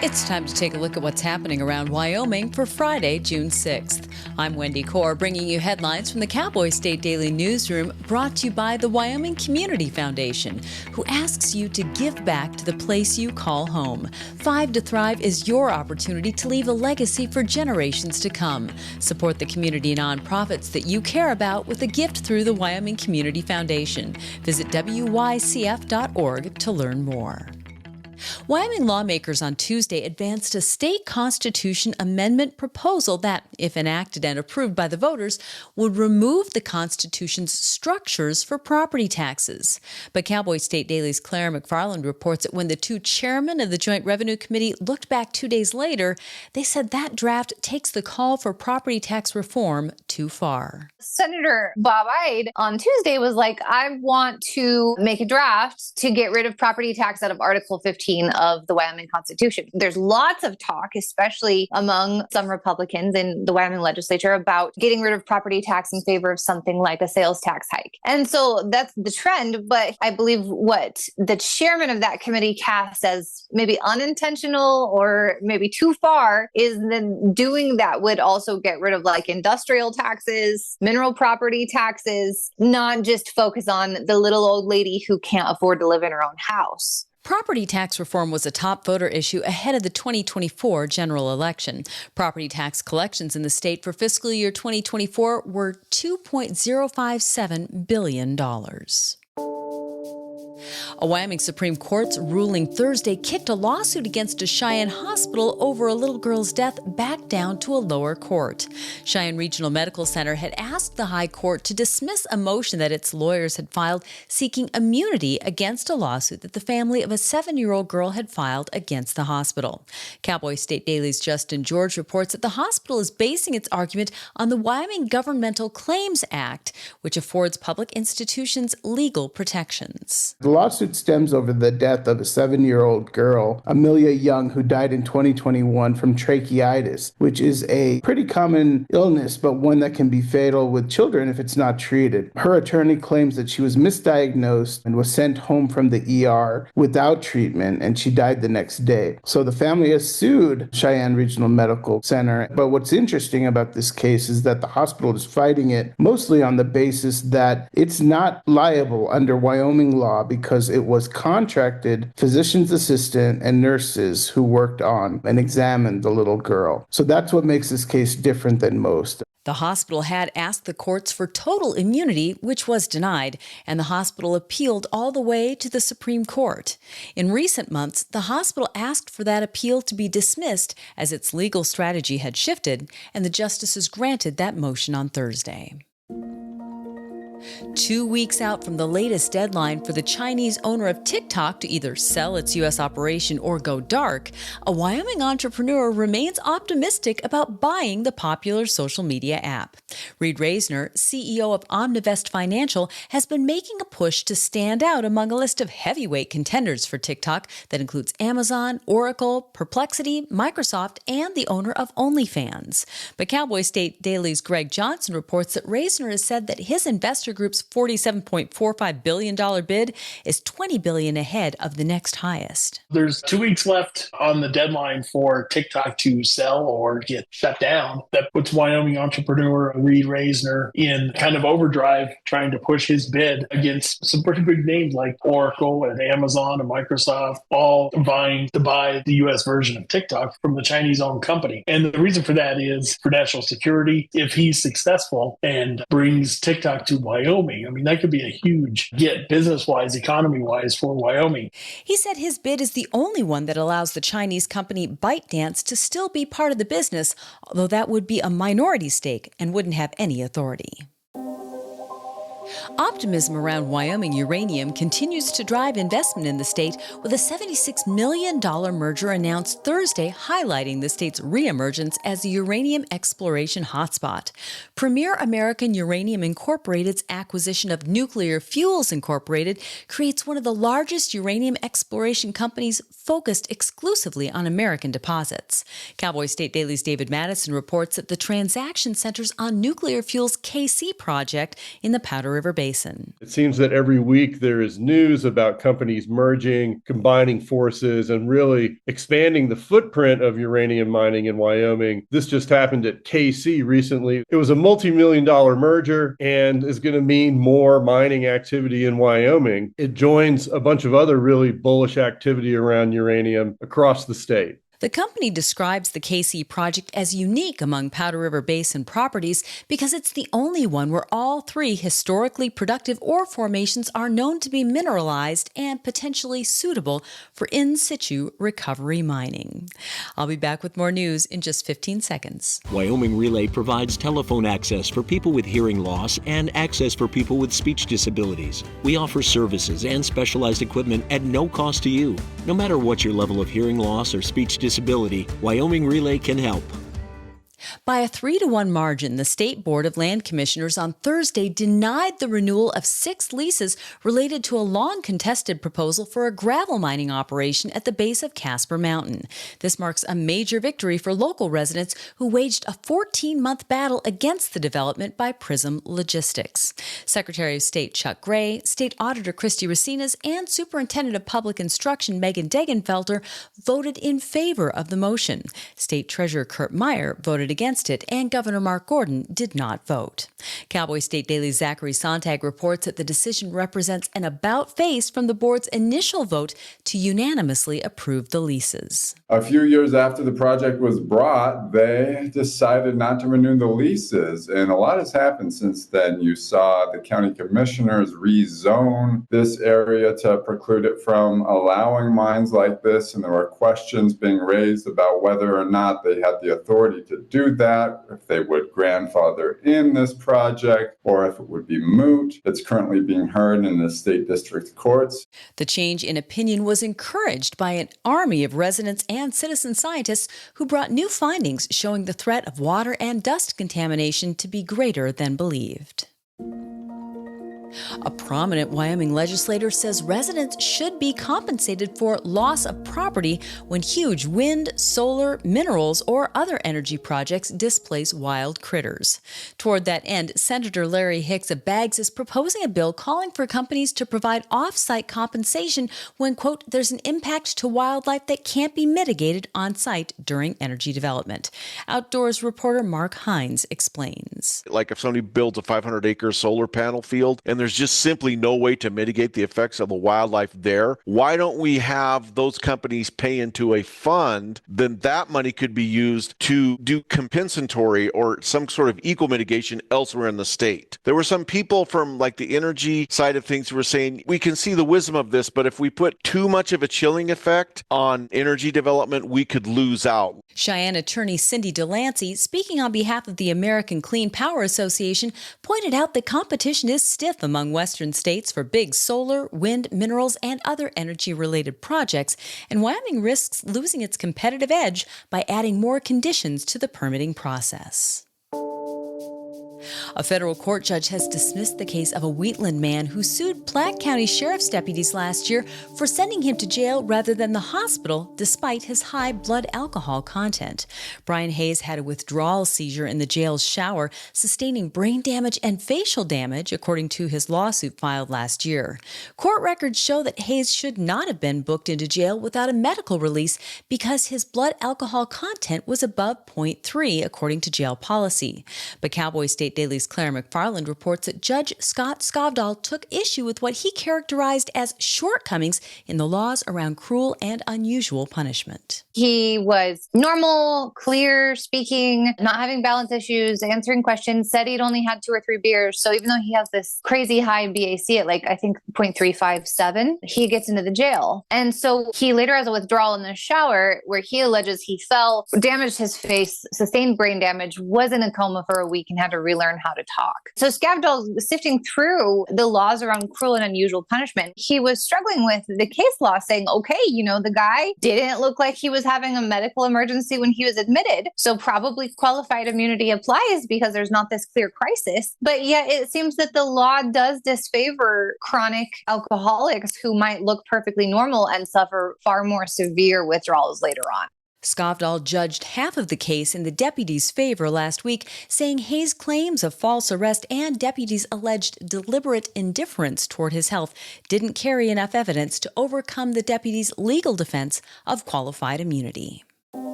It's time to take a look at what's happening around Wyoming for Friday, June 6th. I'm Wendy Corr, bringing you headlines from the Cowboy State Daily newsroom, brought to you by the Wyoming Community Foundation, who asks you to give back to the place you call home. 5 to Thrive is your opportunity to leave a legacy for generations to come. Support the community nonprofits that you care about with a gift through the Wyoming Community Foundation. Visit wycf.org to learn more. Wyoming lawmakers on Tuesday advanced a state constitution amendment proposal that, if enacted and approved by the voters, would remove the Constitution's structures for property taxes. But Cowboy State Daily's Claire McFarland reports that when the two chairmen of the Joint Revenue Committee looked back 2 days later, they said that draft takes the call for property tax reform too far. Senator Bob Ide on Tuesday was like, I want to make a draft to get rid of property tax out of Article 15 of the Wyoming Constitution. There's lots of talk, especially among some Republicans in the Wyoming legislature, about getting rid of property tax in favor of something like a sales tax hike. And so that's the trend. But I believe what the chairman of that committee casts as maybe unintentional or maybe too far is then doing that would also get rid of like industrial taxes, mineral property taxes, not just focus on the little old lady who can't afford to live in her own house. Property tax reform was a top voter issue ahead of the 2024 general election. Property tax collections in the state for fiscal year 2024 were $2.057 billion. A Wyoming Supreme Court's ruling Thursday kicked a lawsuit against a Cheyenne hospital over a little girl's death back down to a lower court. Cheyenne Regional Medical Center had asked the High Court to dismiss a motion that its lawyers had filed seeking immunity against a lawsuit that the family of a 7-year-old girl had filed against the hospital. Cowboy State Daily's Justin George reports that the hospital is basing its argument on the Wyoming Governmental Claims Act, which affords public institutions legal protections. The lawsuit stems over the death of a 7-year-old girl, Amelia Young, who died in 2021 from tracheitis, which is a pretty common illness, but one that can be fatal with children if it's not treated. Her attorney claims that she was misdiagnosed and was sent home from the ER without treatment, and she died the next day. So the family has sued Cheyenne Regional Medical Center. But what's interesting about this case is that the hospital is fighting it mostly on the basis that it's not liable under Wyoming law because it was contracted physician's assistant and nurses who worked on and examined the little girl. So that's what makes this case different than most. The hospital had asked the courts for total immunity, which was denied, and the hospital appealed all the way to the Supreme Court. In recent months, the hospital asked for that appeal to be dismissed as its legal strategy had shifted, and the justices granted that motion on Thursday. 2 weeks out from the latest deadline for the Chinese owner of TikTok to either sell its U.S. operation or go dark, a Wyoming entrepreneur remains optimistic about buying the popular social media app. Reed Reisner, CEO of Omnivest Financial, has been making a push to stand out among a list of heavyweight contenders for TikTok that includes Amazon, Oracle, Perplexity, Microsoft, and the owner of OnlyFans. But Cowboy State Daily's Greg Johnson reports that Reisner has said that his investor group's $47.45 billion bid is $20 billion ahead of the next highest. There's 2 weeks left on the deadline for TikTok to sell or get shut down. That puts Wyoming entrepreneur Reed Reisner in kind of overdrive, trying to push his bid against some pretty big names like Oracle and Amazon and Microsoft, all vying to buy the U.S. version of TikTok from the Chinese-owned company. And the reason for that is for national security. If he's successful and brings TikTok to Wyoming, I mean, that could be a huge get business-wise, economy-wise for Wyoming. He said his bid is the only one that allows the Chinese company ByteDance to still be part of the business, although that would be a minority stake and wouldn't have any authority. Optimism around Wyoming uranium continues to drive investment in the state, with a $76 million merger announced Thursday highlighting the state's reemergence as a uranium exploration hotspot. Premier American Uranium Incorporated's acquisition of Nuclear Fuels Incorporated creates one of the largest uranium exploration companies focused exclusively on American deposits. Cowboy State Daily's David Madison reports that the transaction centers on Nuclear Fuels' KC project in the Powder River Basin. It seems that every week there is news about companies merging, combining forces, and really expanding the footprint of uranium mining in Wyoming. This just happened at KC recently. It was a multi-million-dollar merger and is going to mean more mining activity in Wyoming. It joins a bunch of other really bullish activity around uranium across the state. The company describes the KC project as unique among Powder River Basin properties because it's the only one where all three historically productive ore formations are known to be mineralized and potentially suitable for in situ recovery mining. I'll be back with more news in just 15 seconds. Wyoming Relay provides telephone access for people with hearing loss and access for people with speech disabilities. We offer services and specialized equipment at no cost to you. No matter what your level of hearing loss or speech disability, Wyoming Relay can help. By a 3-1 margin, the State Board of Land Commissioners on Thursday denied the renewal of 6 leases related to a long-contested proposal for a gravel mining operation at the base of Casper Mountain. This marks a major victory for local residents who waged a 14-month battle against the development by Prism Logistics. Secretary of State Chuck Gray, State Auditor Christy Racinas, and Superintendent of Public Instruction Megan Degenfelter voted in favor of the motion. State Treasurer Kurt Meyer voted against it, and Governor Mark Gordon did not vote. Cowboy State Daily Zachary Sontag reports that the decision represents an about-face from the board's initial vote to unanimously approve the leases. A few years after the project was brought, they decided not to renew the leases, and a lot has happened since then. You saw the county commissioners rezone this area to preclude it from allowing mines like this, and there were questions being raised about whether or not they had the authority to do that, if they would grandfather in this project, or if it would be moot. It's currently being heard in the state district courts. The change in opinion was encouraged by an army of residents and citizen scientists who brought new findings showing the threat of water and dust contamination to be greater than believed. A prominent Wyoming legislator says residents should be compensated for loss of property when huge wind, solar, minerals, or other energy projects displace wild critters. Toward that end, Senator Larry Hicks of Baggs is proposing a bill calling for companies to provide off-site compensation when, quote, there's an impact to wildlife that can't be mitigated on-site during energy development. Outdoors reporter Mark Hines explains. Like if somebody builds a 500-acre solar panel field and there's just simply no way to mitigate the effects of the wildlife there, why don't we have those companies pay into a fund? Then that money could be used to do compensatory or some sort of eco mitigation elsewhere in the state. There were some people from like the energy side of things who were saying, we can see the wisdom of this, but if we put too much of a chilling effect on energy development, we could lose out. Cheyenne attorney Cindy Delancey, speaking on behalf of the American Clean Power Association, pointed out that competition is stiff among Western states for big solar, wind, minerals, and other energy-related projects, and Wyoming risks losing its competitive edge by adding more conditions to the permitting process. A federal court judge has dismissed the case of a Wheatland man who sued Platte County Sheriff's deputies last year for sending him to jail rather than the hospital despite his high blood alcohol content. Brian Hayes had a withdrawal seizure in the jail's shower, sustaining brain damage and facial damage, according to his lawsuit filed last year. Court records show that Hayes should not have been booked into jail without a medical release because his blood alcohol content was above 0.3, according to jail policy. But Cowboy State Daily's Claire McFarland reports that Judge Scott Skovdahl took issue with what he characterized as shortcomings in the laws around cruel and unusual punishment. He was normal, clear speaking, not having balance issues, answering questions, said he'd only had 2 or 3 beers. So even though he has this crazy high BAC at I think 0.357, he gets into the jail. And so he later has a withdrawal in the shower where he alleges he fell, damaged his face, sustained brain damage, was in a coma for a week and had to relearn how to talk. So Skovdahl, sifting through the laws around cruel and unusual punishment, he was struggling with the case law saying, okay, the guy didn't look like he was having a medical emergency when he was admitted. So probably qualified immunity applies because there's not this clear crisis. But yet it seems that the law does disfavor chronic alcoholics who might look perfectly normal and suffer far more severe withdrawals later on. Skovdahl judged half of the case in the deputy's favor last week, saying Hayes' claims of false arrest and deputies' alleged deliberate indifference toward his health didn't carry enough evidence to overcome the deputy's legal defense of qualified immunity.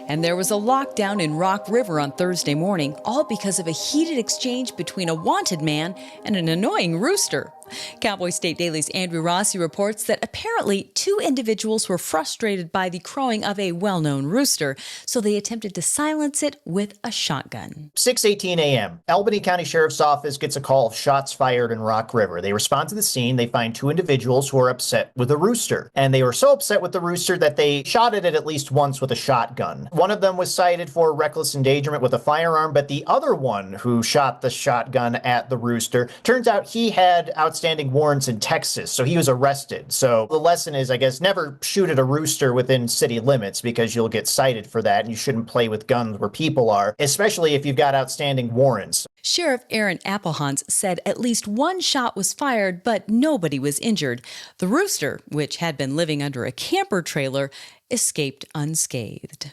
And there was a lockdown in Rock River on Thursday morning, all because of a heated exchange between a wanted man and an annoying rooster. Cowboy State Daily's Andrew Rossi reports that apparently two individuals were frustrated by the crowing of a well-known rooster, so they attempted to silence it with a shotgun. 6:18 a.m. Albany County Sheriff's Office gets a call of shots fired in Rock River. They respond to the scene. They find two individuals who are upset with a rooster. And they were so upset with the rooster that they shot it at least once with a shotgun. One of them was cited for reckless endangerment with a firearm, but the other one who shot the shotgun at the rooster, turns out he had outstanding warrants in Texas, so he was arrested. So the lesson is, I guess, never shoot at a rooster within city limits because you'll get cited for that, and you shouldn't play with guns where people are, especially if you've got outstanding warrants. Sheriff Aaron Applehans said at least one shot was fired, but nobody was injured. The rooster, which had been living under a camper trailer, escaped unscathed.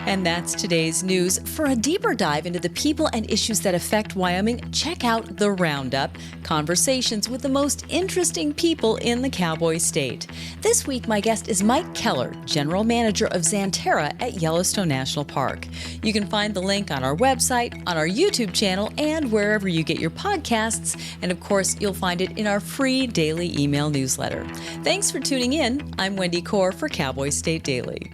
And that's today's news. For a deeper dive into the people and issues that affect Wyoming, check out The Roundup, conversations with the most interesting people in the Cowboy State. This week, my guest is Mike Keller, General Manager of Xanterra at Yellowstone National Park. You can find the link on our website, on our YouTube channel, and wherever you get your podcasts. And of course, you'll find it in our free daily email newsletter. Thanks for tuning in. I'm Wendy Corr for Cowboy State Daily.